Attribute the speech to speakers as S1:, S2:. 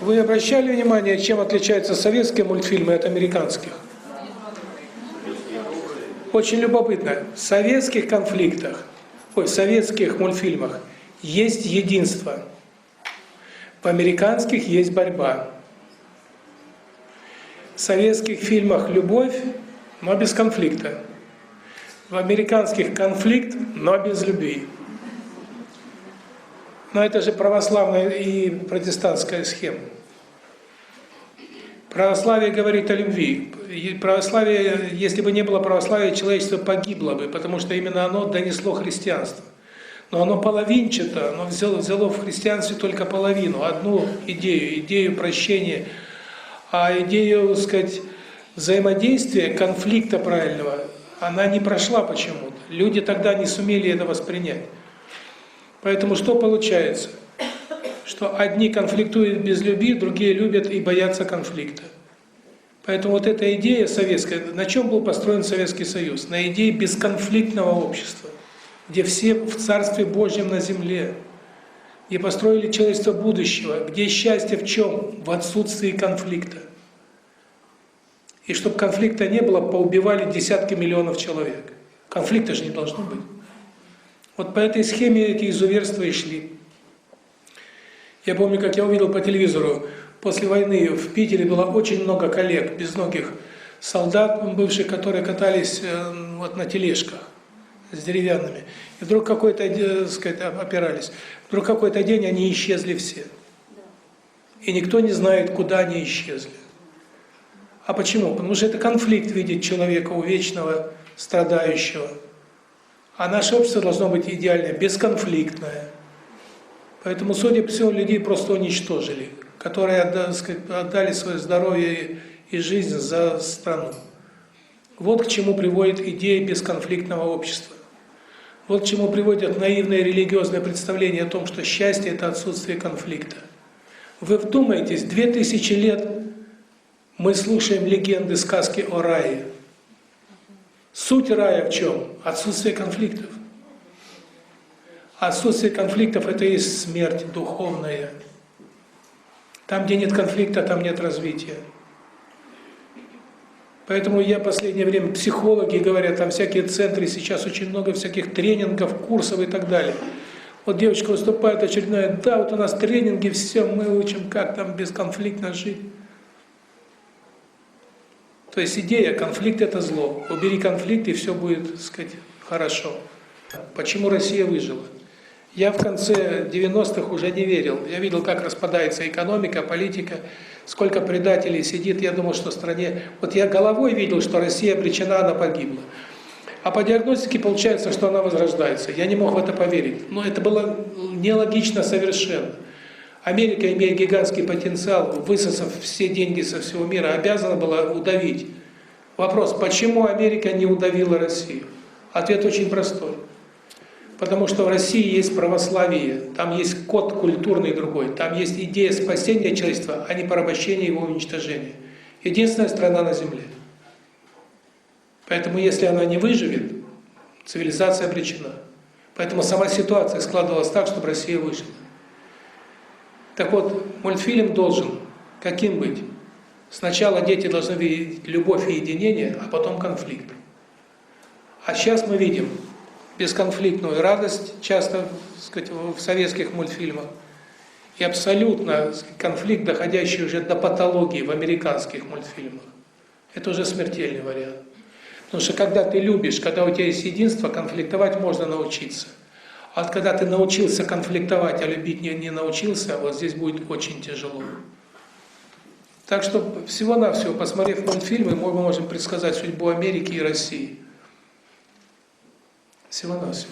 S1: Вы обращали внимание, чем отличаются советские мультфильмы от американских? Очень любопытно. В советских конфликтах, в советских мультфильмах есть единство. В американских есть борьба. В советских фильмах любовь, но без конфликта. В американских конфликт, но без любви. Но это же православная и протестантская схема. Православие говорит о любви. Православие, если бы не было православия, человечество погибло бы, потому что именно оно донесло христианство. Но оно половинчато, оно взяло в христианстве только половину, одну идею прощения, а идею, так сказать, взаимодействия, конфликта правильного, она не прошла почему-то. Люди тогда не сумели это воспринять. Поэтому что получается? Что одни конфликтуют без любви, другие любят и боятся конфликта. Поэтому вот эта идея советская, на чем был построен Советский Союз? На идее бесконфликтного общества, где все в Царстве Божьем на земле, где построили человечество будущего, где счастье в чем? В отсутствии конфликта. И чтобы конфликта не было, поубивали десятки миллионов человек. Конфликта же не должно быть. Вот по этой схеме эти изуверства и шли. Я помню, как я увидел по телевизору, после войны в Питере было очень много коллег, безногих солдат бывших, которые катались вот на тележках с деревянными. И вдруг какой-то, сказать, опирались. Вдруг какой-то день они исчезли все. И никто не знает, куда они исчезли. А почему? Потому что это конфликт видеть человека увечного, страдающего. А наше общество должно быть идеальное, бесконфликтное. Поэтому, судя по всему, людей просто уничтожили, которые отдали свое здоровье и жизнь за страну. Вот к чему приводит идея бесконфликтного общества. Вот к чему приводит наивное религиозное представление о том, что счастье – это отсутствие конфликта. Вы вдумайтесь, 2000 лет мы слушаем легенды, сказки о рае. Суть рая в чем? Отсутствие конфликтов. Отсутствие конфликтов – это и есть смерть духовная. Там, где нет конфликта, там нет развития. Поэтому я в последнее время, психологи говорят, там всякие центры, сейчас очень много всяких тренингов, курсов и так далее. Вот девочка выступает очередная, да, вот у нас тренинги, все, мы учим, как там бесконфликтно жить. То есть идея, конфликт – это зло. Убери конфликт, и все будет, так сказать, хорошо. Почему Россия выжила? Я в конце 90-х уже не верил. Я видел, как распадается экономика, политика, сколько предателей сидит. Я думал, что в стране... Вот я головой видел, что Россия обречена, она погибла. А по диагностике получается, что она возрождается. Я не мог в это поверить. Но это было нелогично совершенно. Америка, имея гигантский потенциал, высосав все деньги со всего мира, обязана была удавить. Вопрос, почему Америка не удавила Россию? Ответ очень простой. Потому что в России есть православие, там есть код культурный другой, там есть идея спасения человечества, а не порабощения его уничтожения. Единственная страна на Земле. Поэтому если она не выживет, цивилизация обречена. Поэтому сама ситуация складывалась так, чтобы Россия выжила. Так вот, мультфильм должен каким быть? Сначала дети должны видеть любовь и единение, а потом конфликт. А сейчас мы видим бесконфликтную радость, часто, так сказать, в советских мультфильмах, и абсолютно конфликт, доходящий уже до патологии в американских мультфильмах. Это уже смертельный вариант. Потому что когда ты любишь, когда у тебя есть единство, конфликтовать можно научиться. А вот когда ты научился конфликтовать, а любить не научился, вот здесь будет очень тяжело. Так что всего-навсего, посмотрев мультфильмы, мы можем предсказать судьбу Америки и России. Всего-навсего.